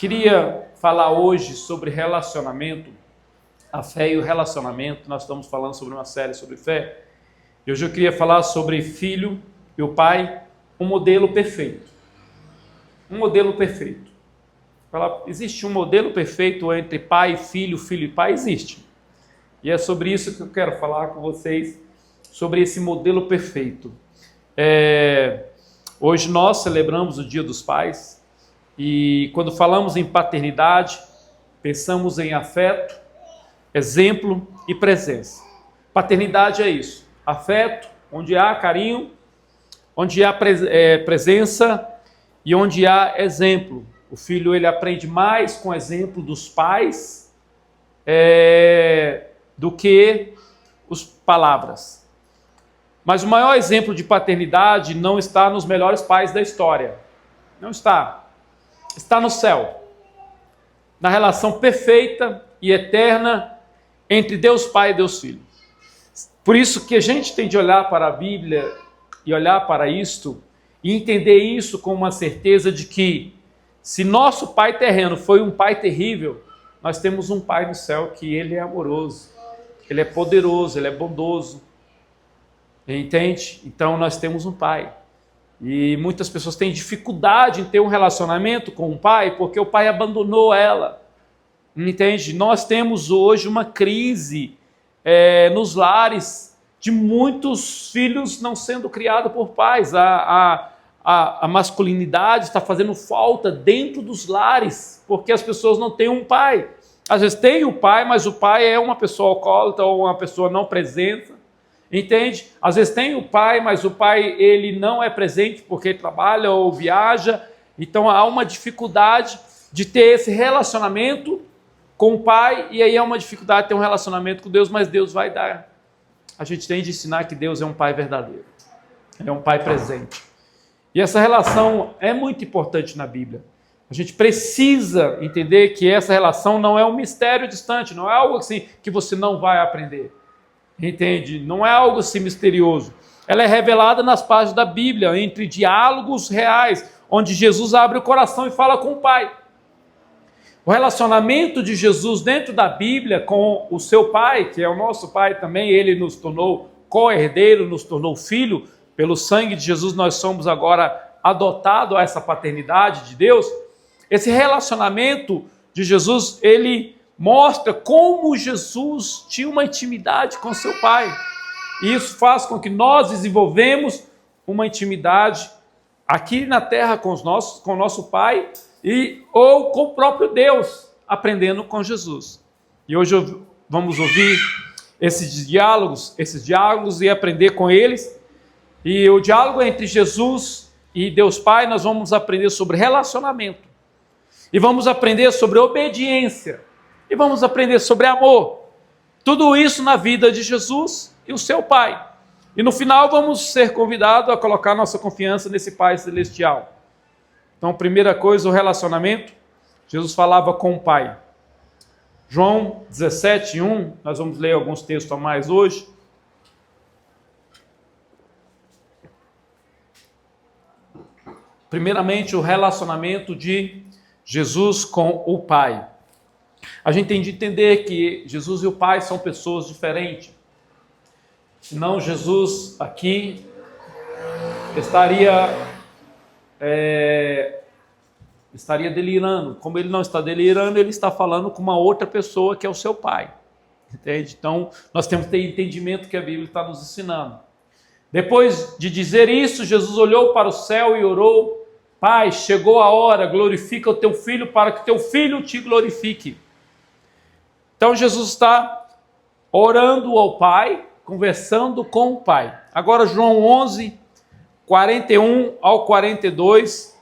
Queria falar hoje sobre relacionamento, a fé e o relacionamento. Nós estamos falando sobre uma série sobre fé. E hoje eu queria falar sobre filho e o pai, um modelo perfeito. Um modelo perfeito. Existe um modelo perfeito entre pai e filho e pai? Existe. E é sobre isso que eu quero falar com vocês, sobre esse modelo perfeito. Hoje nós celebramos o Dia dos Pais. E quando falamos em paternidade, pensamos em afeto, exemplo e presença. Paternidade é isso, afeto, onde há carinho, onde há presença e onde há exemplo. O filho ele aprende mais com o exemplo dos pais do que as palavras. Mas o maior exemplo de paternidade não está nos melhores pais da história. Não está. Está no céu, na relação perfeita e eterna entre Deus Pai e Deus Filho. Por isso que a gente tem de olhar para a Bíblia e olhar para isto e entender isso com uma certeza de que se nosso pai terreno foi um pai terrível, nós temos um pai no céu que ele é amoroso, ele é poderoso, ele é bondoso. Entende? Então nós temos um pai. E muitas pessoas têm dificuldade em ter um relacionamento com o pai porque o pai abandonou ela. Entende? Nós temos hoje uma crise nos lares de muitos filhos não sendo criados por pais. A masculinidade está fazendo falta dentro dos lares porque as pessoas não têm um pai. Às vezes tem o pai, mas o pai é uma pessoa alcoólatra ou uma pessoa não presente. Entende? Às vezes tem o pai, mas o pai ele não é presente porque trabalha ou viaja. Então há uma dificuldade de ter esse relacionamento com o pai, e aí é uma dificuldade de ter um relacionamento com Deus, mas Deus vai dar. A gente tem de ensinar que Deus é um pai verdadeiro. Ele é um pai presente. E essa relação é muito importante na Bíblia. A gente precisa entender que essa relação não é um mistério distante, não é algo assim que você não vai aprender. Entende? Não é algo assim misterioso. Ela é revelada nas páginas da Bíblia, entre diálogos reais, onde Jesus abre o coração e fala com o Pai. O relacionamento de Jesus dentro da Bíblia com o seu Pai, que é o nosso Pai também, ele nos tornou co-herdeiro, nos tornou filho. Pelo sangue de Jesus nós somos agora adotados a essa paternidade de Deus. Esse relacionamento de Jesus, ele mostra como Jesus tinha uma intimidade com seu Pai. E isso faz com que nós desenvolvemos uma intimidade aqui na terra com o nosso Pai ou com o próprio Deus, aprendendo com Jesus. E hoje vamos ouvir esses diálogos e aprender com eles. E o diálogo entre Jesus e Deus Pai, nós vamos aprender sobre relacionamento. E vamos aprender sobre obediência. E vamos aprender sobre amor. Tudo isso na vida de Jesus e o seu Pai. E no final vamos ser convidados a colocar nossa confiança nesse Pai celestial. Então, primeira coisa, o relacionamento. Jesus falava com o Pai. João 17:1, nós vamos ler alguns textos a mais hoje. Primeiramente, o relacionamento de Jesus com o Pai. A gente tem de entender que Jesus e o Pai são pessoas diferentes. Senão Jesus aqui estaria delirando. Como ele não está delirando, ele está falando com uma outra pessoa que é o seu Pai. Entende? Então, nós temos que ter entendimento que a Bíblia está nos ensinando. Depois de dizer isso, Jesus olhou para o céu e orou: Pai, chegou a hora, glorifica o teu filho para que teu filho te glorifique. Então Jesus está orando ao Pai, conversando com o Pai. Agora João 11, 41 ao 42,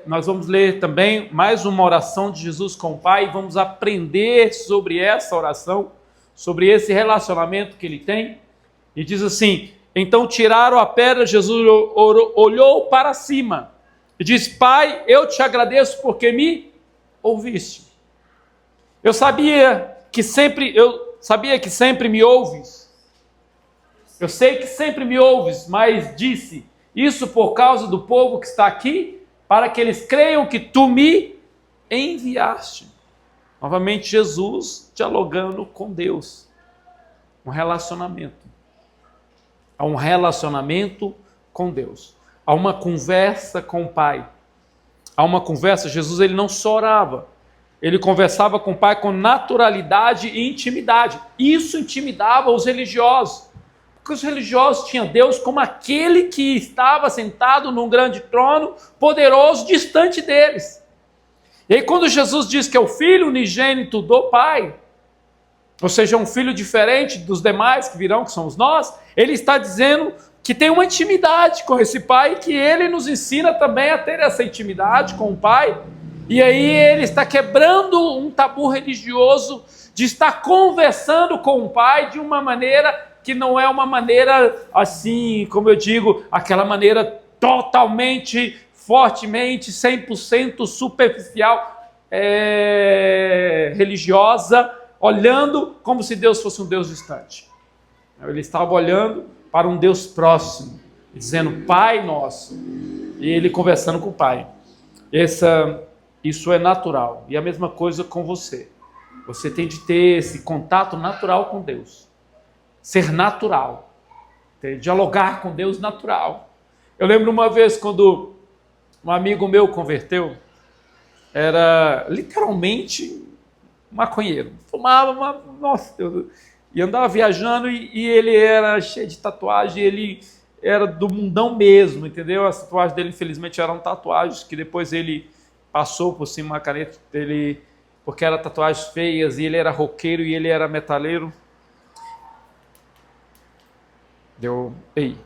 nós vamos ler também mais uma oração de Jesus com o Pai e vamos aprender sobre essa oração, sobre esse relacionamento que ele tem. E diz assim: então tiraram a pedra, Jesus olhou para cima e disse: Pai, eu te agradeço porque me ouviste. Eu sabia que sempre me ouves. Eu sei que sempre me ouves, mas disse isso por causa do povo que está aqui, para que eles creiam que tu me enviaste. Novamente, Jesus dialogando com Deus. Um relacionamento. Há um relacionamento com Deus. Há uma conversa com o Pai. Há uma conversa, Jesus ele não só orava. Ele conversava com o Pai com naturalidade e intimidade. Isso intimidava os religiosos. Porque os religiosos tinham Deus como aquele que estava sentado num grande trono, poderoso, distante deles. E aí quando Jesus diz que é o Filho unigênito do Pai, ou seja, um filho diferente dos demais que virão, que somos nós, ele está dizendo que tem uma intimidade com esse Pai, que ele nos ensina também a ter essa intimidade com o Pai. E aí ele está quebrando um tabu religioso de estar conversando com o Pai de uma maneira que não é uma maneira assim, como eu digo, aquela maneira totalmente, fortemente, 100% superficial, religiosa, olhando como se Deus fosse um Deus distante. Ele estava olhando para um Deus próximo, dizendo, Pai nosso, e ele conversando com o Pai. Isso é natural, e a mesma coisa com você. Você tem de ter esse contato natural com Deus, ser natural, dialogar com Deus natural. Eu lembro uma vez quando um amigo meu converteu, era literalmente maconheiro, fumava, nossa Deus, e andava viajando e ele era cheio de tatuagem, ele era do mundão mesmo, entendeu? As tatuagens dele, infelizmente, eram tatuagens que depois ele passou por cima uma caneta dele, porque eram tatuagens feias, e ele era roqueiro e ele era metaleiro. Ei.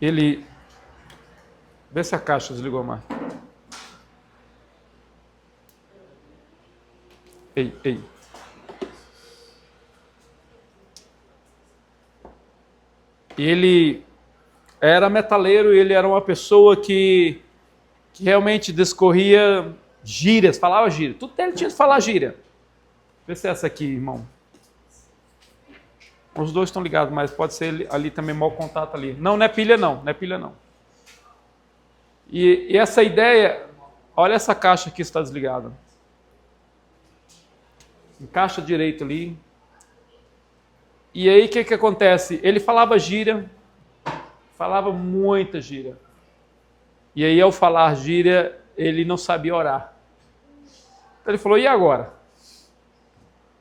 Ele... Vê se a caixa desligou mais. Ei. Ele era metaleiro e ele era uma pessoa que realmente discorria gírias, falava gíria. Tudo ele tinha que falar gíria. Vê se é essa aqui, irmão. Os dois estão ligados, mas pode ser ali também mau contato ali. Não é pilha não. E essa ideia, olha essa caixa aqui que está desligada. Encaixa direito ali. E aí o que acontece? Ele falava gíria, falava muita gíria. E aí ao falar gíria, ele não sabia orar. Então ele falou, e agora?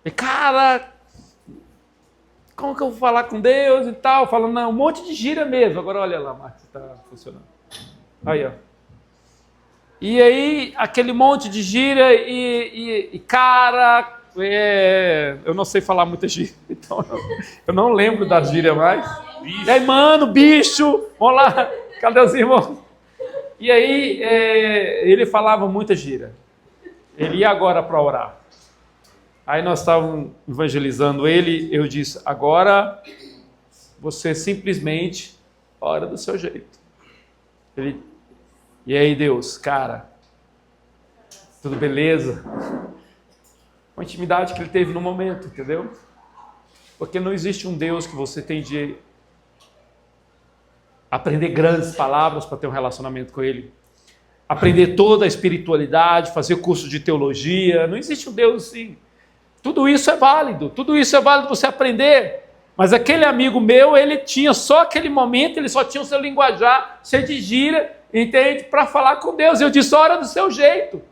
E cara, como que eu vou falar com Deus e tal? Falando, não, um monte de gíria mesmo. Agora olha lá, Marcos, está funcionando. Aí, ó. E aí, aquele monte de gíria e cara... eu não sei falar muita gíria, então eu não lembro das gírias mais. Bicho. E aí, mano, bicho, vamos lá, cadê os irmãos? E aí, ele falava muita gíria. Ele ia agora para orar. Aí nós estávamos evangelizando ele, eu disse, agora você simplesmente ora do seu jeito. E aí, Deus, cara, tudo beleza? Uma intimidade que ele teve no momento, entendeu? Porque não existe um Deus que você tem de aprender grandes palavras para ter um relacionamento com ele, aprender toda a espiritualidade, fazer curso de teologia. Não existe um Deus assim. Tudo isso é válido você aprender. Mas aquele amigo meu, ele tinha só aquele momento, ele só tinha o seu linguajar, cheio de gíria, entende? Para falar com Deus. Eu disse, ora do seu jeito.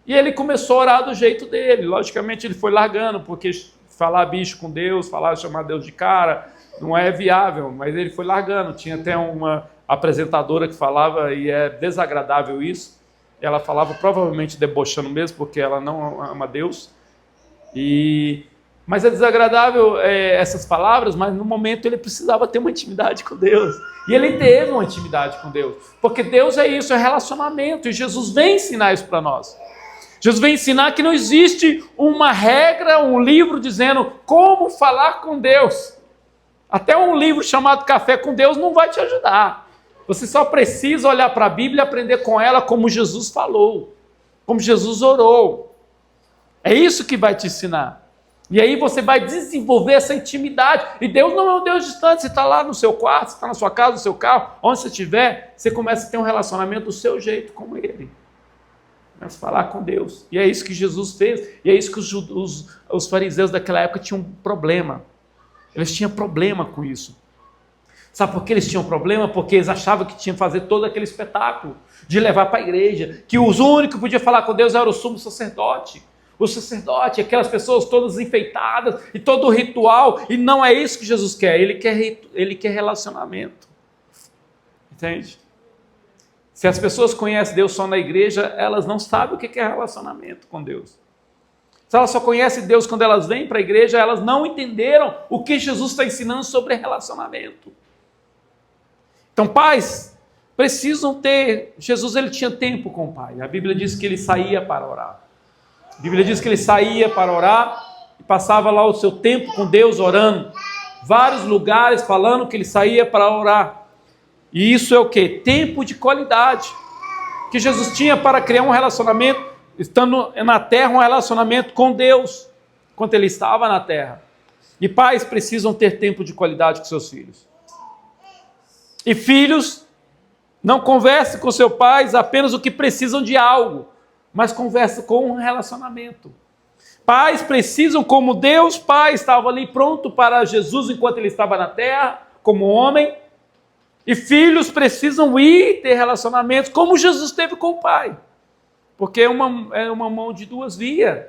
E ele começou a orar do jeito dele. Logicamente ele foi largando, porque falar bicho com Deus, chamar Deus de cara, não é viável, mas ele foi largando. Tinha até uma apresentadora que falava, e é desagradável isso, ela falava provavelmente debochando mesmo, porque ela não ama Deus. Mas é desagradável essas palavras, mas no momento ele precisava ter uma intimidade com Deus. E ele teve uma intimidade com Deus. Porque Deus é isso, é relacionamento, e Jesus vem ensinar isso para nós. Jesus vem ensinar que não existe uma regra, um livro dizendo como falar com Deus. Até um livro chamado Café com Deus não vai te ajudar. Você só precisa olhar para a Bíblia e aprender com ela como Jesus falou, como Jesus orou. É isso que vai te ensinar. E aí você vai desenvolver essa intimidade. E Deus não é um Deus distante. Você está lá no seu quarto, você está na sua casa, no seu carro, onde você estiver, você começa a ter um relacionamento do seu jeito com Ele. Começa a falar com Deus. E é isso que Jesus fez. E é isso que os fariseus daquela época tinham um problema. Eles tinham problema com isso. Sabe por que eles tinham problema? Porque eles achavam que tinham que fazer todo aquele espetáculo de levar para a igreja, que os únicos que podiam falar com Deus era o sumo sacerdote. O sacerdote, aquelas pessoas todas enfeitadas e todo o ritual, e não é isso que Jesus quer. Ele quer relacionamento. Entende? Se as pessoas conhecem Deus só na igreja, elas não sabem o que é relacionamento com Deus. Se elas só conhecem Deus quando elas vêm para a igreja, elas não entenderam o que Jesus está ensinando sobre relacionamento. Então, pais precisam ter... Jesus, ele tinha tempo com o Pai. A Bíblia diz que ele saía para orar. A Bíblia diz que ele saía para orar e passava lá o seu tempo com Deus orando. Vários lugares falando que ele saía para orar. E isso é o quê? Tempo de qualidade. Que Jesus tinha para criar um relacionamento, estando na terra, um relacionamento com Deus, enquanto ele estava na terra. E pais precisam ter tempo de qualidade com seus filhos. E filhos, não converse com seus pais apenas o que precisam de algo, mas converse com um relacionamento. Pais precisam, como Deus Pai estava ali pronto para Jesus enquanto ele estava na terra, como homem, e filhos precisam ir ter relacionamentos como Jesus teve com o Pai, porque é uma mão de duas vias.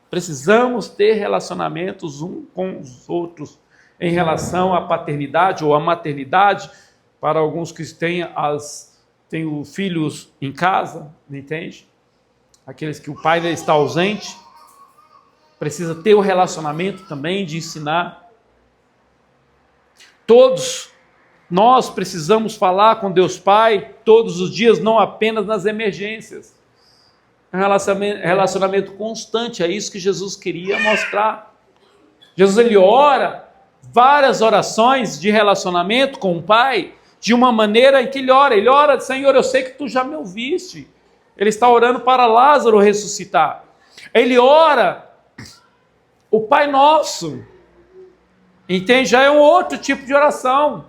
Precisamos ter relacionamentos uns com os outros em relação à paternidade ou à maternidade. Para alguns que têm os filhos em casa, entende? Aqueles que o pai está ausente, precisa ter o relacionamento também de ensinar. Todos nós precisamos falar com Deus Pai todos os dias, não apenas nas emergências. É um relacionamento constante, é isso que Jesus queria mostrar. Jesus, ele ora várias orações de relacionamento com o Pai, de uma maneira em que ele ora, Senhor, eu sei que tu já me ouviste. Ele está orando para Lázaro ressuscitar. Ele ora o Pai Nosso, entende? Já é um outro tipo de oração.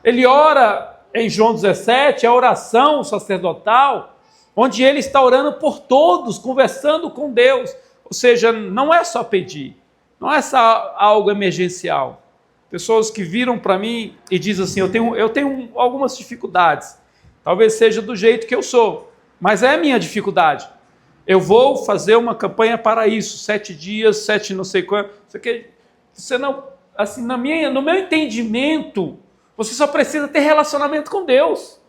Ele ora em João 17, a oração sacerdotal, onde ele está orando por todos, conversando com Deus. Ou seja, não é só pedir, não é só algo emergencial. Pessoas que viram para mim e dizem assim, eu tenho algumas dificuldades, talvez seja do jeito que eu sou, mas é a minha dificuldade. Eu vou fazer uma campanha para isso, 7 dias, 7 não sei quanto. Você não, assim, no meu entendimento, você só precisa ter relacionamento com Deus.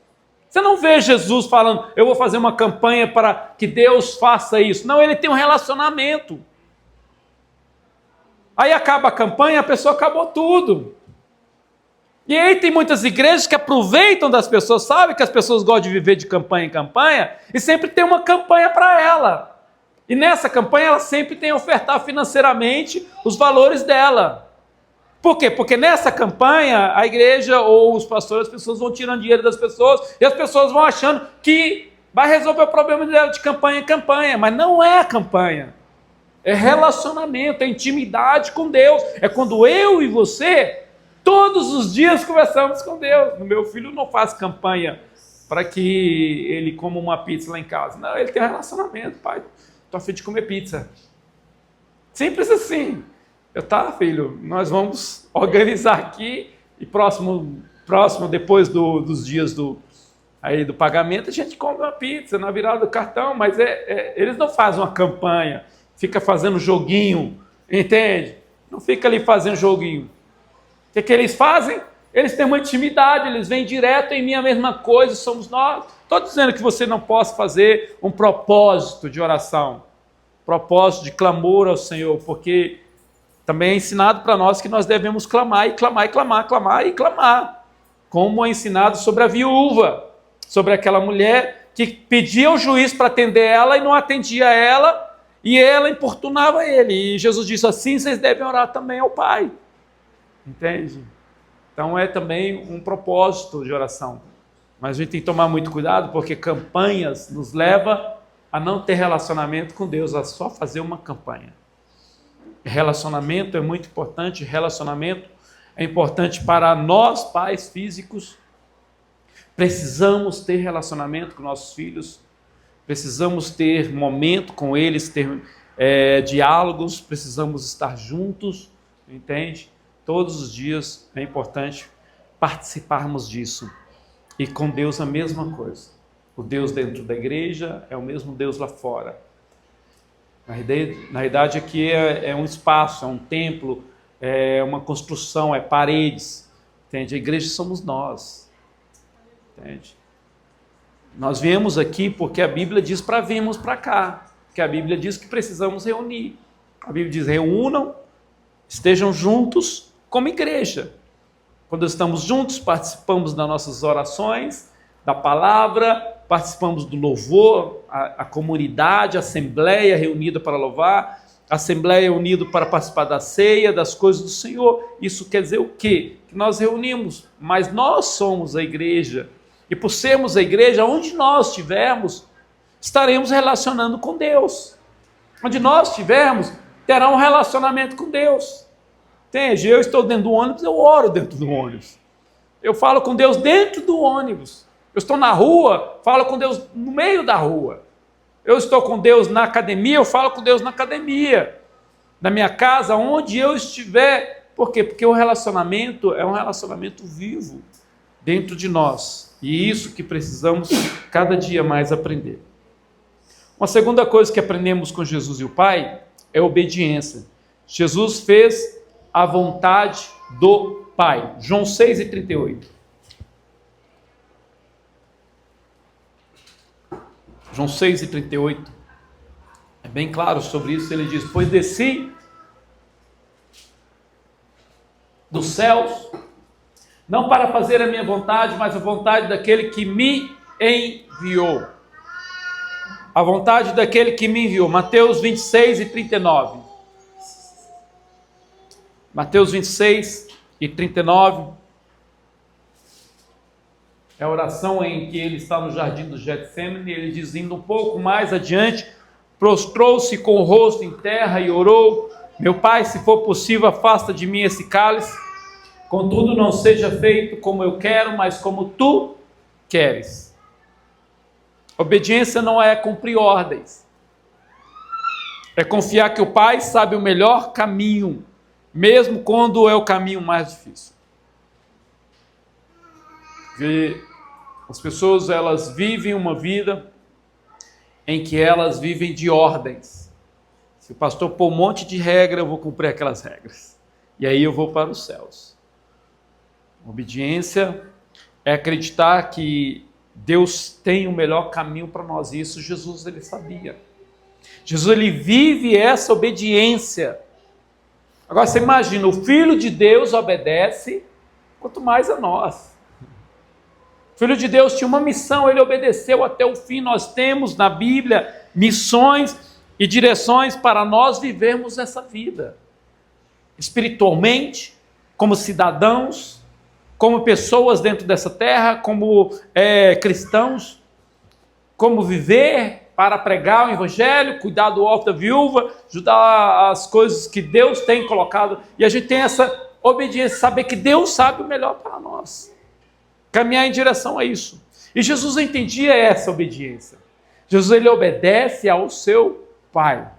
Você não vê Jesus falando, eu vou fazer uma campanha para que Deus faça isso. Não, ele tem um relacionamento. Aí acaba a campanha, a pessoa acabou tudo. E aí tem muitas igrejas que aproveitam das pessoas, sabe que as pessoas gostam de viver de campanha em campanha, e sempre tem uma campanha para ela. E nessa campanha ela sempre tem que ofertar financeiramente os valores dela. Por quê? Porque nessa campanha a igreja ou os pastores, as pessoas vão tirando dinheiro das pessoas, e as pessoas vão achando que vai resolver o problema dela de campanha em campanha, mas não é a campanha. É relacionamento, é intimidade com Deus. É quando eu e você, todos os dias conversamos com Deus. O meu filho não faz campanha para que ele coma uma pizza lá em casa. Não, ele tem um relacionamento. Pai, estou a fim de comer pizza. Simples assim. Tá, filho, nós vamos organizar aqui e próximo depois dos dias do pagamento, a gente come uma pizza na virada do cartão, mas eles não fazem uma campanha, fica fazendo joguinho, entende? Não fica ali fazendo joguinho. O que eles fazem? Eles têm uma intimidade, eles vêm direto em mim, a mesma coisa, somos nós. Estou dizendo que você não possa fazer um propósito de oração, propósito de clamor ao Senhor, porque também é ensinado para nós que nós devemos clamar, e clamar, e clamar, clamar, e clamar. Como é ensinado sobre a viúva, sobre aquela mulher que pedia ao juiz para atender ela e não atendia ela, e ela importunava ele. E Jesus disse assim, vocês devem orar também ao Pai. Entende? Então é também um propósito de oração. Mas a gente tem que tomar muito cuidado, porque campanhas nos levam a não ter relacionamento com Deus, a só fazer uma campanha. Relacionamento é muito importante, relacionamento é importante para nós, pais físicos. Precisamos ter relacionamento com nossos filhos, precisamos ter momento com eles, ter diálogos, precisamos estar juntos, entende? Todos os dias é importante participarmos disso. E com Deus a mesma coisa. O Deus dentro da igreja é o mesmo Deus lá fora. Na realidade aqui é um espaço, é um templo, é uma construção, é paredes, entende? A igreja somos nós, entende? Nós viemos aqui porque a Bíblia diz para virmos para cá, porque a Bíblia diz que precisamos reunir. A Bíblia diz: reúnam, estejam juntos como igreja. Quando estamos juntos, participamos das nossas orações, da palavra, participamos do louvor, a comunidade, a assembleia reunida para louvar, a assembleia unida para participar da ceia, das coisas do Senhor. Isso quer dizer o quê? Que nós reunimos, mas nós somos a igreja. E por sermos a igreja, onde nós estivermos, estaremos relacionando com Deus. Onde nós estivermos, terá um relacionamento com Deus. Entende? Eu estou dentro do ônibus, eu oro dentro do ônibus. Eu falo com Deus dentro do ônibus. Eu estou na rua, falo com Deus no meio da rua. Eu estou com Deus na academia, eu falo com Deus na academia. Na minha casa, onde eu estiver. Por quê? Porque o relacionamento é um relacionamento vivo dentro de nós. E isso que precisamos cada dia mais aprender. Uma segunda coisa que aprendemos com Jesus e o Pai é obediência. Jesus fez a vontade do Pai. João 6,38. João 6,38. É bem claro sobre isso. Ele diz: pois desci dos céus, não para fazer a minha vontade, mas a vontade daquele que me enviou. A vontade daquele que me enviou. Mateus 26:39. Mateus 26:39. É a oração em que ele está no jardim do Getsêmani. Ele diz, indo um pouco mais adiante, prostrou-se com o rosto em terra e orou: meu Pai, se for possível, afasta de mim esse cálice. Contudo, não seja feito como eu quero, mas como tu queres. Obediência não é cumprir ordens. É confiar que o Pai sabe o melhor caminho, mesmo quando é o caminho mais difícil. Porque as pessoas, elas vivem uma vida em que elas vivem de ordens. Se o pastor pôr um monte de regra, eu vou cumprir aquelas regras. E aí eu vou para os céus. Obediência é acreditar que Deus tem o melhor caminho para nós. E isso Jesus, ele sabia. Jesus, ele vive essa obediência. Agora você imagina, o Filho de Deus obedece, quanto mais a nós. O Filho de Deus tinha uma missão, ele obedeceu até o fim. Nós temos na Bíblia missões e direções para nós vivermos essa vida. Espiritualmente, como cidadãos, como pessoas dentro dessa terra, como cristãos, como viver para pregar o Evangelho, cuidar do órfão, da viúva, ajudar as coisas que Deus tem colocado. E a gente tem essa obediência, saber que Deus sabe o melhor para nós. Caminhar em direção a isso. E Jesus entendia essa obediência. Jesus, ele obedece ao seu Pai,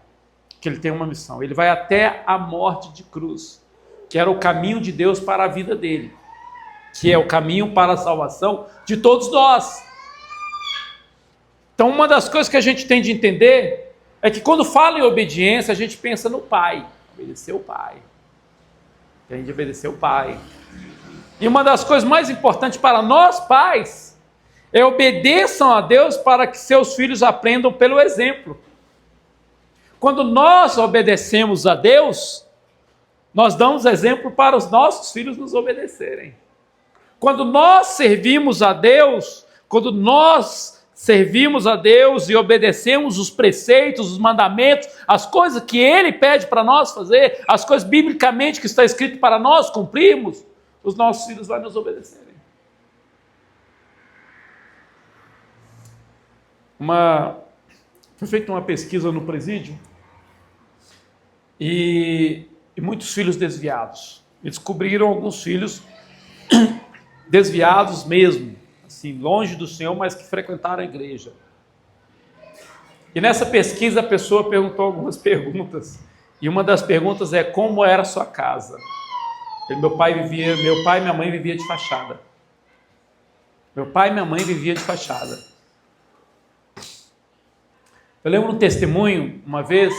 que ele tem uma missão. Ele vai até a morte de cruz, que era o caminho de Deus para a vida dele, que é o caminho para a salvação de todos nós. Então, uma das coisas que a gente tem de entender é que quando fala em obediência, a gente pensa no Pai. Obedecer o Pai. Tem de obedecer o Pai. E uma das coisas mais importantes para nós pais é obedeçam a Deus para que seus filhos aprendam pelo exemplo. Quando nós obedecemos a Deus, nós damos exemplo para os nossos filhos nos obedecerem. Quando nós servimos a Deus, e obedecemos os preceitos, os mandamentos, as coisas que Ele pede para nós fazer, as coisas biblicamente que está escrito para nós cumprirmos, os nossos filhos vão nos obedecerem. Foi feita uma pesquisa no presídio e muitos filhos desviados. E descobriram alguns filhos desviados mesmo, assim, longe do Senhor, mas que frequentaram a igreja. E nessa pesquisa a pessoa perguntou algumas perguntas. E uma das perguntas é: como era a sua casa? Meu pai e minha mãe viviam de fachada. Meu pai e minha mãe viviam de fachada. Eu lembro um testemunho, uma vez,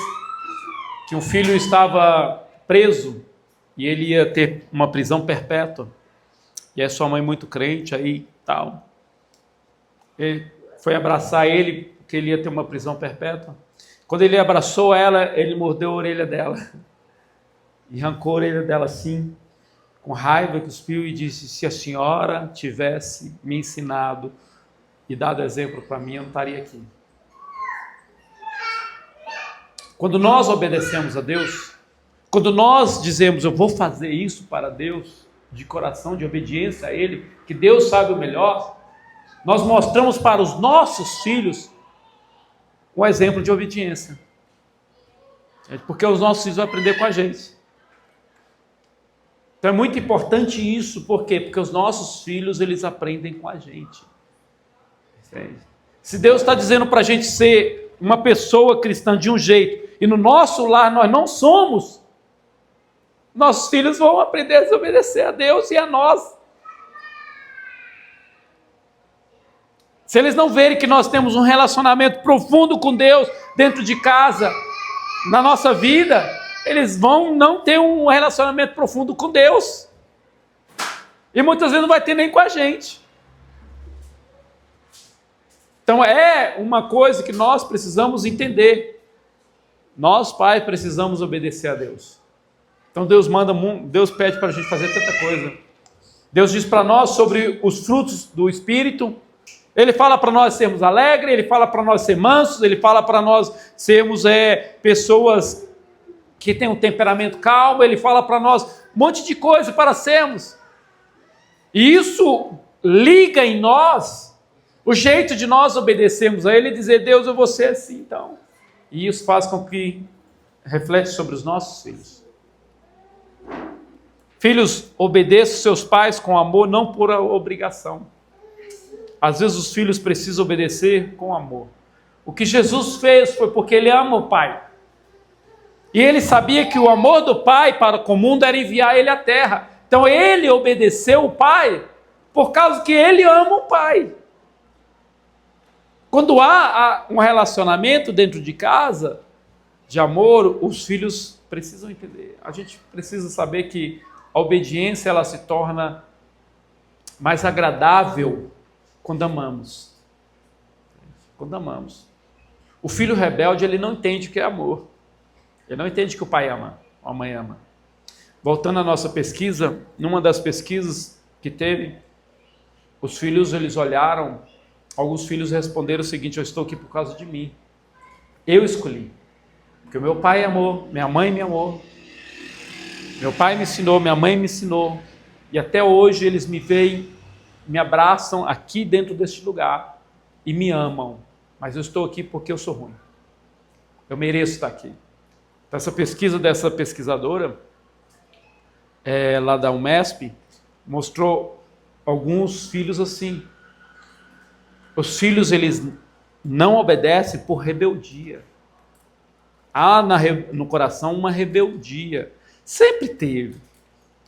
que um filho estava preso e ele ia ter uma prisão perpétua. E a sua mãe muito crente, aí tal. Ele foi abraçar ele, porque ele ia ter uma prisão perpétua. Quando ele abraçou ela, ele mordeu a orelha dela. E arrancou a orelha dela assim, com raiva, cuspiu e disse: se a senhora tivesse me ensinado e dado exemplo para mim, eu não estaria aqui. Quando nós obedecemos a Deus, quando nós dizemos eu vou fazer isso para Deus, de coração, de obediência a Ele, que Deus sabe o melhor, nós mostramos para os nossos filhos um exemplo de obediência. Porque os nossos filhos vão aprender com a gente. Então é muito importante isso, por quê? Porque os nossos filhos, eles aprendem com a gente. Se Deus está dizendo para a gente ser uma pessoa cristã de um jeito, e no nosso lar nós não somos, nossos filhos vão aprender a desobedecer a Deus e a nós. Se eles não verem que nós temos um relacionamento profundo com Deus dentro de casa, na nossa vida, eles vão não ter um relacionamento profundo com Deus. E muitas vezes não vai ter nem com a gente. Então é uma coisa que nós precisamos entender. Nós, pais, precisamos obedecer a Deus. Então Deus pede para a gente fazer tanta coisa. Deus diz para nós sobre os frutos do Espírito. Ele fala para nós sermos alegres, Ele fala para nós ser mansos, Ele fala para nós sermos pessoas que têm um temperamento calmo, Ele fala para nós um monte de coisa para sermos. E isso liga em nós o jeito de nós obedecermos a Ele e dizer: Deus, eu vou ser assim então. E isso faz com que reflete sobre os nossos filhos. Filhos, obedeçam seus pais com amor, não por obrigação. Às vezes os filhos precisam obedecer com amor. O que Jesus fez foi porque Ele ama o Pai. E Ele sabia que o amor do Pai para com o mundo era enviar Ele à terra. Então Ele obedeceu o Pai por causa que Ele ama o Pai. Quando há um relacionamento dentro de casa, de amor, os filhos precisam entender. A gente precisa saber que a obediência ela se torna mais agradável quando amamos. Quando amamos. O filho rebelde, ele não entende o que é amor. Ele não entende que o pai ama, a mãe ama. Voltando à nossa pesquisa, numa das pesquisas que teve, os filhos, eles olharam, alguns filhos responderam o seguinte: eu estou aqui por causa de mim. Eu escolhi. Porque o meu pai amou, minha mãe me amou. Meu pai me ensinou, minha mãe me ensinou. E até hoje eles me veem, me abraçam aqui dentro deste lugar e me amam. Mas eu estou aqui porque eu sou ruim. Eu mereço estar aqui. Então, essa pesquisa dessa pesquisadora, lá da Umesp, mostrou alguns filhos assim. Os filhos, eles não obedecem por rebeldia. Há no coração uma rebeldia. Sempre teve.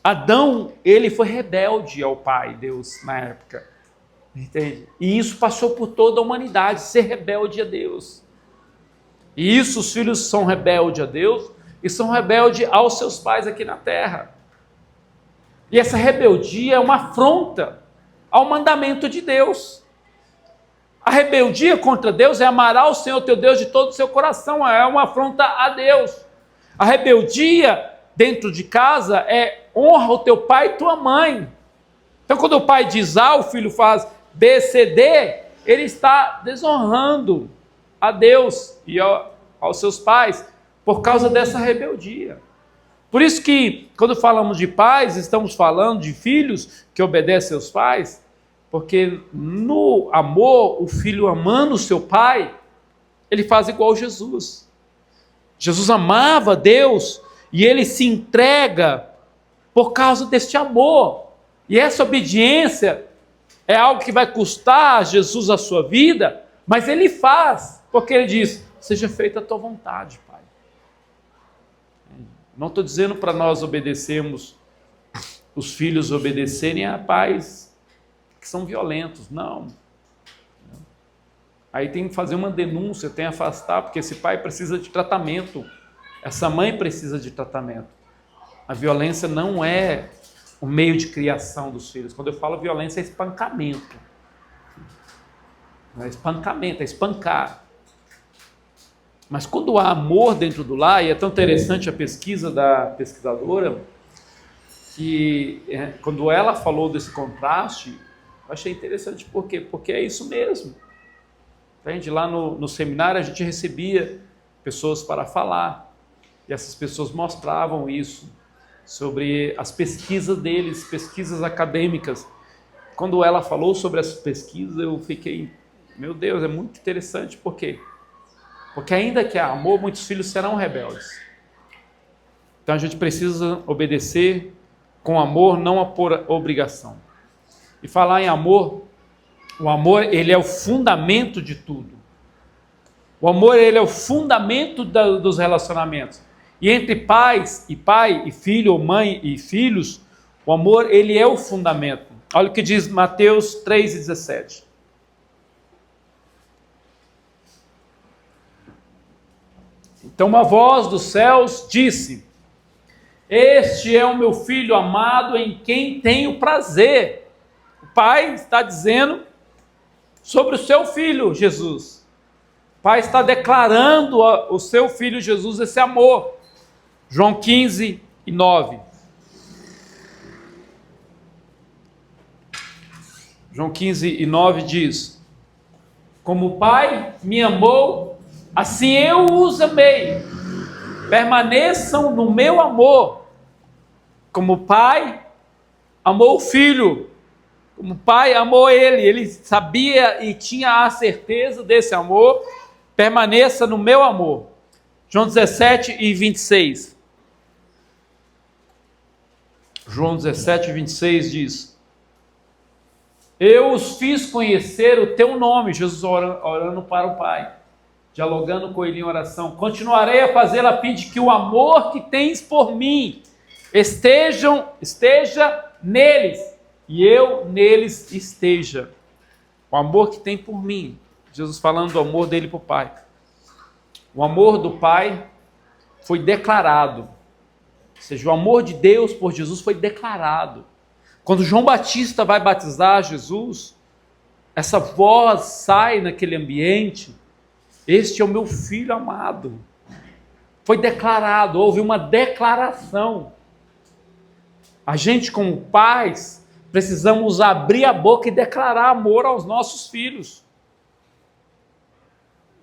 Adão, ele foi rebelde ao Pai, Deus, na época. Entende? E isso passou por toda a humanidade, ser rebelde a Deus. E isso, os filhos são rebeldes a Deus e são rebeldes aos seus pais aqui na terra. E essa rebeldia é uma afronta ao mandamento de Deus. A rebeldia contra Deus é amar ao Senhor teu Deus de todo o seu coração, é uma afronta a Deus. A rebeldia dentro de casa é honra o teu pai e tua mãe. Então quando o pai diz A, o filho faz B, C, D, ele está desonrando a Deus e aos seus pais por causa dessa rebeldia. Por isso que quando falamos de pais, estamos falando de filhos que obedecem aos pais, porque no amor, o filho amando o seu pai, ele faz igual Jesus. Jesus amava Deus e ele se entrega por causa deste amor. E essa obediência é algo que vai custar a Jesus a sua vida, mas ele faz, porque ele diz: seja feita a tua vontade, Pai. Não estou dizendo para nós obedecermos, os filhos obedecerem a pais que são violentos, não. Aí tem que fazer uma denúncia, tem que afastar, porque esse pai precisa de tratamento, essa mãe precisa de tratamento. A violência não é o meio de criação dos filhos. Quando eu falo violência, é espancamento. Não é espancamento, é espancar. Mas quando há amor dentro do lar, e é tão interessante a pesquisa da pesquisadora, que quando ela falou desse contraste, eu achei interessante. Por quê? Porque é isso mesmo. Entende? Lá no seminário a gente recebia pessoas para falar, e essas pessoas mostravam isso, sobre as pesquisas deles, pesquisas acadêmicas. Quando ela falou sobre as pesquisas, eu fiquei, meu Deus, é muito interessante. Por quê? Porque ainda que há amor, muitos filhos serão rebeldes. Então a gente precisa obedecer com amor, não por obrigação. E falar em amor, o amor, ele é o fundamento de tudo. O amor, ele é o fundamento dos relacionamentos. E entre pais e pai, e filho, ou mãe e filhos, o amor, ele é o fundamento. Olha o que diz Mateus 3,17. Então uma voz dos céus disse: este é o meu filho amado em quem tenho prazer. O pai está dizendo sobre o seu filho Jesus. O pai está declarando ao seu filho Jesus esse amor. João 15:9. João 15:9 diz: como o Pai me amou, assim eu os amei. Permaneçam no meu amor. Como o Pai amou o Filho, como o Pai amou ele sabia e tinha a certeza desse amor. Permaneça no meu amor. João 17:26. João 17:26 diz: eu os fiz conhecer o teu nome. Jesus orando para o Pai, dialogando com ele em oração. Continuarei a fazê-lo a fim de que o amor que tens por mim esteja neles e eu neles esteja. O amor que tem por mim. Jesus falando do amor dele para o Pai. O amor do Pai foi declarado. Ou seja, o amor de Deus por Jesus foi declarado. Quando João Batista vai batizar Jesus, essa voz sai naquele ambiente: este é o meu filho amado. Foi declarado, houve uma declaração. A gente, como pais, precisamos abrir a boca e declarar amor aos nossos filhos.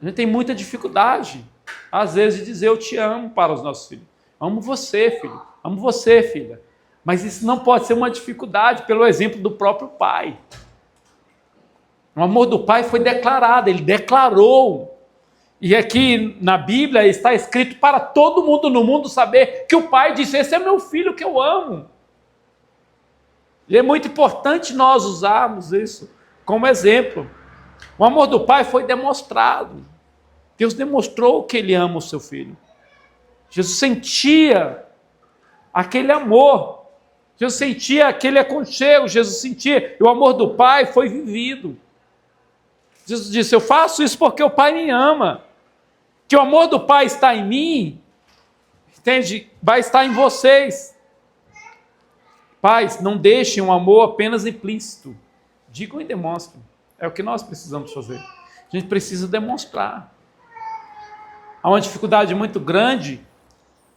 A gente tem muita dificuldade, às vezes, de dizer eu te amo para os nossos filhos. Amo você, filho. Amo você, filha. Mas isso não pode ser uma dificuldade, pelo exemplo do próprio pai. O amor do pai foi declarado, ele declarou. E aqui na Bíblia está escrito para todo mundo no mundo saber que o pai disse: esse é meu filho que eu amo. E é muito importante nós usarmos isso como exemplo. O amor do pai foi demonstrado. Deus demonstrou que ele ama o seu filho. Jesus sentia aquele amor. Jesus sentia aquele aconchego. Jesus sentia. E o amor do pai foi vivido. Jesus disse: eu faço isso porque o pai me ama. Que o amor do pai está em mim, entende? Vai estar em vocês. Pais, não deixem o amor apenas implícito. Digam e demonstrem. É o que nós precisamos fazer. A gente precisa demonstrar. Há uma dificuldade muito grande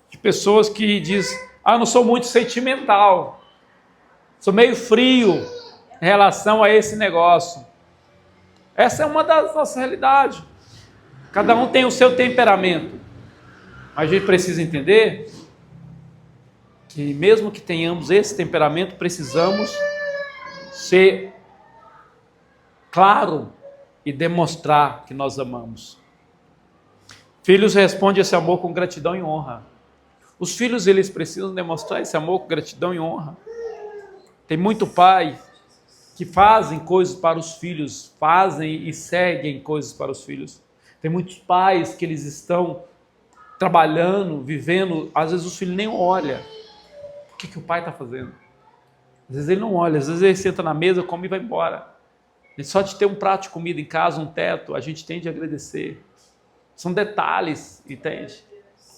de pessoas que dizem: eu não sou muito sentimental, sou meio frio em relação a esse negócio. Essa é uma das nossas realidades. Cada um tem o seu temperamento. Mas a gente precisa entender que mesmo que tenhamos esse temperamento, precisamos ser claro e demonstrar que nós amamos. Filhos respondem esse amor com gratidão e honra. Os filhos, eles precisam demonstrar esse amor com gratidão e honra. Tem muito pai que fazem coisas para os filhos, fazem e seguem coisas para os filhos. Tem muitos pais que eles estão trabalhando, vivendo, às vezes os filhos nem olham o que o pai está fazendo. Às vezes ele não olha, às vezes ele senta na mesa, come e vai embora. E só de ter um prato de comida em casa, um teto, a gente tem de agradecer. São detalhes, entende?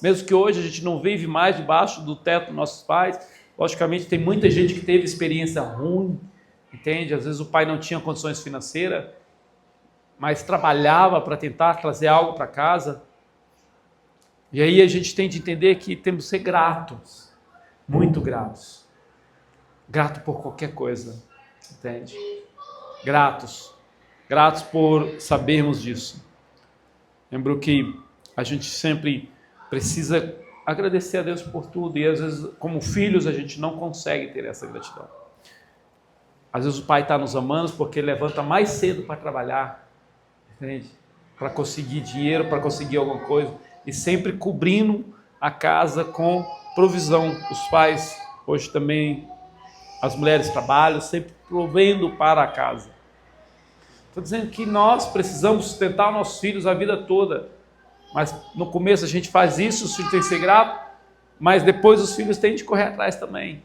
Mesmo que hoje a gente não vive mais debaixo do teto dos nossos pais, logicamente tem muita gente que teve experiência ruim, entende? Às vezes o pai não tinha condições financeiras, mas trabalhava para tentar trazer algo para casa. E aí a gente tem de entender que temos que ser gratos, muito gratos. Grato por qualquer coisa, entende? Gratos por sabermos disso. Lembro que a gente sempre precisa agradecer a Deus por tudo, e às vezes, como filhos, a gente não consegue ter essa gratidão. Às vezes o pai está nos amando porque ele levanta mais cedo para trabalhar, entende? Para conseguir dinheiro, para conseguir alguma coisa, e sempre cobrindo a casa com provisão. Os pais, hoje também, as mulheres trabalham, sempre provendo para a casa. Estou dizendo que nós precisamos sustentar nossos filhos a vida toda, mas no começo a gente faz isso, os filhos têm que ser gratos, mas depois os filhos têm de correr atrás também.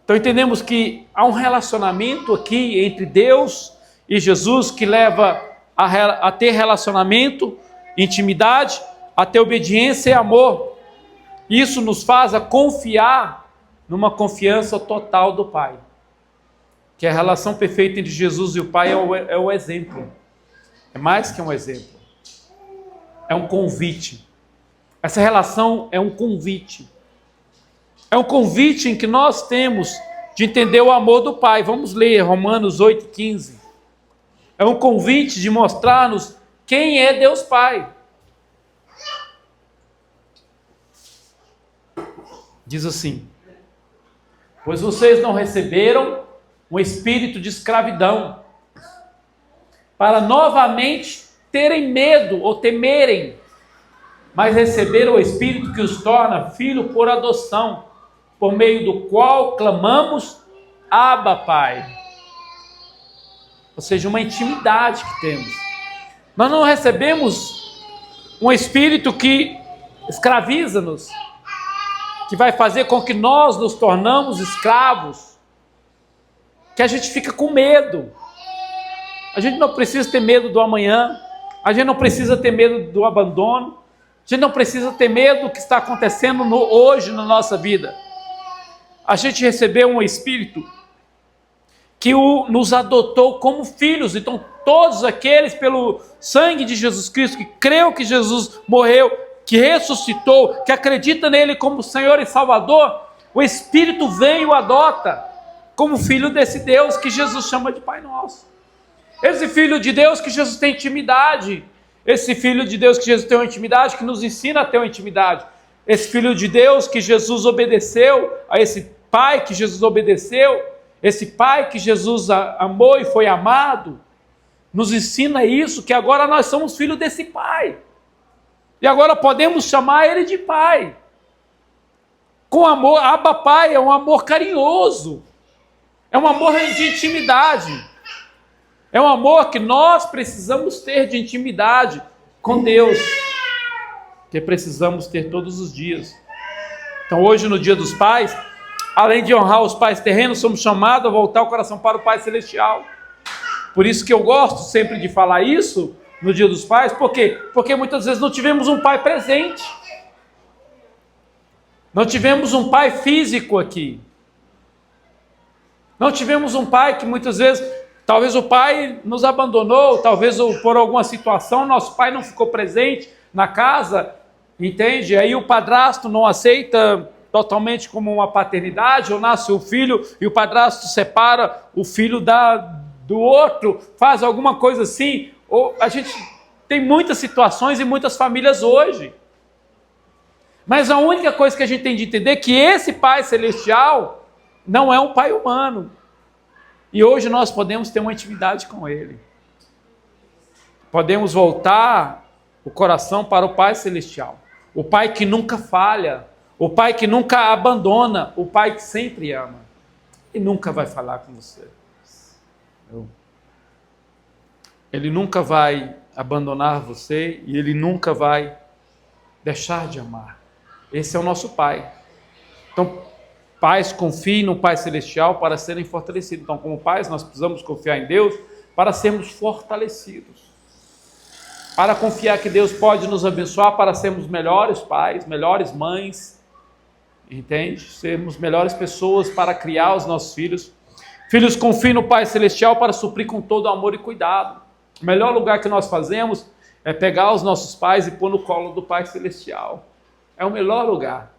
Então entendemos que há um relacionamento aqui entre Deus e Jesus que leva a ter relacionamento, intimidade, a ter obediência e amor. Isso nos faz a confiar numa confiança total do Pai. Que a relação perfeita entre Jesus e o Pai é o exemplo. É mais que um exemplo. É um convite. Essa relação é um convite. É um convite em que nós temos de entender o amor do Pai. Vamos ler Romanos 8,15. É um convite de mostrar-nos quem é Deus Pai. Diz assim: pois vocês não receberam um espírito de escravidão, para novamente terem medo ou temerem, mas receberam o Espírito que os torna filho por adoção, por meio do qual clamamos, Abba, Pai. Ou seja, uma intimidade que temos. Nós não recebemos um Espírito que escraviza-nos, que vai fazer com que nós nos tornamos escravos, que a gente fica com medo. A gente não precisa ter medo do amanhã, a gente não precisa ter medo do abandono, a gente não precisa ter medo do que está acontecendo hoje na nossa vida. A gente recebeu um Espírito que nos adotou como filhos. Então todos aqueles pelo sangue de Jesus Cristo, que creu que Jesus morreu, que ressuscitou, que acredita nele como Senhor e Salvador, o Espírito vem e o adota como filho desse Deus que Jesus chama de Pai Nosso. Esse Filho de Deus que Jesus tem intimidade, esse Filho de Deus que Jesus tem uma intimidade, que nos ensina a ter uma intimidade, esse Filho de Deus que Jesus obedeceu, a esse Pai que Jesus obedeceu, esse Pai que Jesus amou e foi amado, nos ensina isso, que agora nós somos filhos desse Pai, e agora podemos chamar Ele de Pai, com amor. Abba Pai é um amor carinhoso, é um amor de intimidade, é um amor que nós precisamos ter de intimidade com Deus, que precisamos ter todos os dias. Então hoje, no Dia dos Pais, além de honrar os pais terrenos, somos chamados a voltar o coração para o Pai Celestial. Por isso que eu gosto sempre de falar isso no Dia dos Pais. Por quê? Porque muitas vezes não tivemos um pai presente, não tivemos um pai físico aqui, não tivemos um pai que muitas vezes, talvez o pai nos abandonou, talvez por alguma situação nosso pai não ficou presente na casa, entende? Aí o padrasto não aceita totalmente como uma paternidade, ou nasce o filho e o padrasto separa o filho do outro, faz alguma coisa assim. Ou a gente tem muitas situações e muitas famílias hoje. Mas a única coisa que a gente tem de entender é que esse Pai Celestial não é um pai humano. E hoje nós podemos ter uma intimidade com Ele. Podemos voltar o coração para o Pai Celestial. O Pai que nunca falha, o Pai que nunca abandona, o Pai que sempre ama e nunca vai falar com você. Ele nunca vai abandonar você e Ele nunca vai deixar de amar. Esse é o nosso Pai. Então, pais, confiem no Pai Celestial para serem fortalecidos. Então, como pais, nós precisamos confiar em Deus para sermos fortalecidos. Para confiar que Deus pode nos abençoar para sermos melhores pais, melhores mães, entende? Sermos melhores pessoas para criar os nossos filhos. Filhos, confiem no Pai Celestial para suprir com todo amor e cuidado. O melhor lugar que nós fazemos é pegar os nossos pais e pôr no colo do Pai Celestial. É o melhor lugar.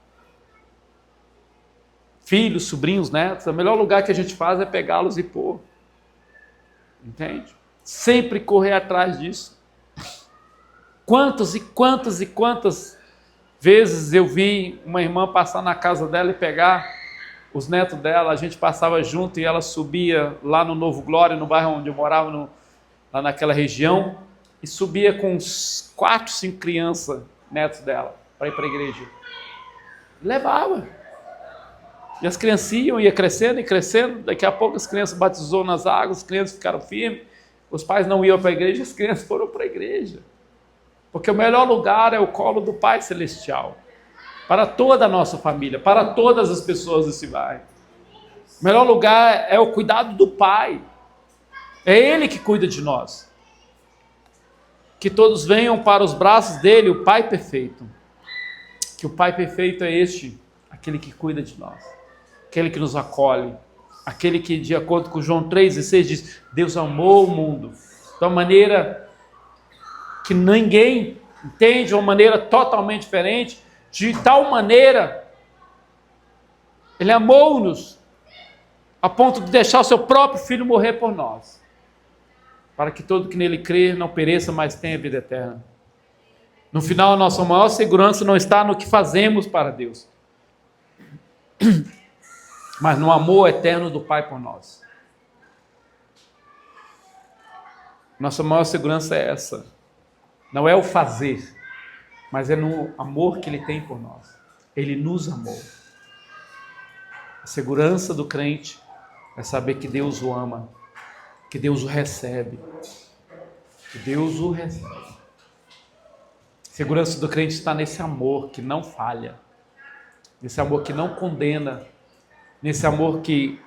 Filhos, sobrinhos, netos, o melhor lugar que a gente faz é pegá-los e pôr. Entende? Sempre correr atrás disso. Quantas e quantas e quantas vezes eu vi uma irmã passar na casa dela e pegar os netos dela, a gente passava junto e ela subia lá no Novo Glória, no bairro onde eu morava, lá naquela região, e subia com uns 4, 5 crianças, netos dela, para ir para a igreja. Levava. E as criancinhas iam crescendo e crescendo, daqui a pouco as crianças batizou nas águas, as crianças ficaram firmes, os pais não iam para a igreja, as crianças foram para a igreja. Porque o melhor lugar é o colo do Pai Celestial, para toda a nossa família, para todas as pessoas desse bairro. O melhor lugar é o cuidado do Pai, é Ele que cuida de nós. Que todos venham para os braços dele, o Pai perfeito. Que o Pai perfeito é este, aquele que cuida de nós, aquele que nos acolhe, aquele que, de acordo com João 3,16, diz: Deus amou o mundo de uma maneira que ninguém entende, de uma maneira totalmente diferente, de tal maneira, Ele amou-nos a ponto de deixar o seu próprio Filho morrer por nós, para que todo que nele crer não pereça, mas tenha vida eterna. No final, a nossa maior segurança não está no que fazemos para Deus, mas no amor eterno do Pai por nós. Nossa maior segurança é essa. Não é o fazer, mas é no amor que Ele tem por nós. Ele nos amou. A segurança do crente é saber que Deus o ama, que Deus o recebe, que Deus o recebe. A segurança do crente está nesse amor que não falha, nesse amor que não condena, nesse amor que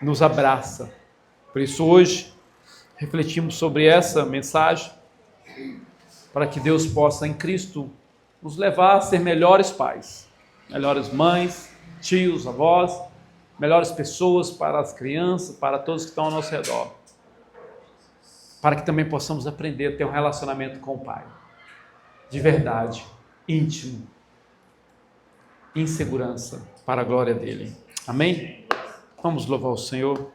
nos abraça. Por isso hoje refletimos sobre essa mensagem, para que Deus possa em Cristo nos levar a ser melhores pais, melhores mães, tios, avós, melhores pessoas para as crianças, para todos que estão ao nosso redor, para que também possamos aprender a ter um relacionamento com o Pai, de verdade, íntimo, em segurança, para a glória dele. Amém? Vamos louvar o Senhor.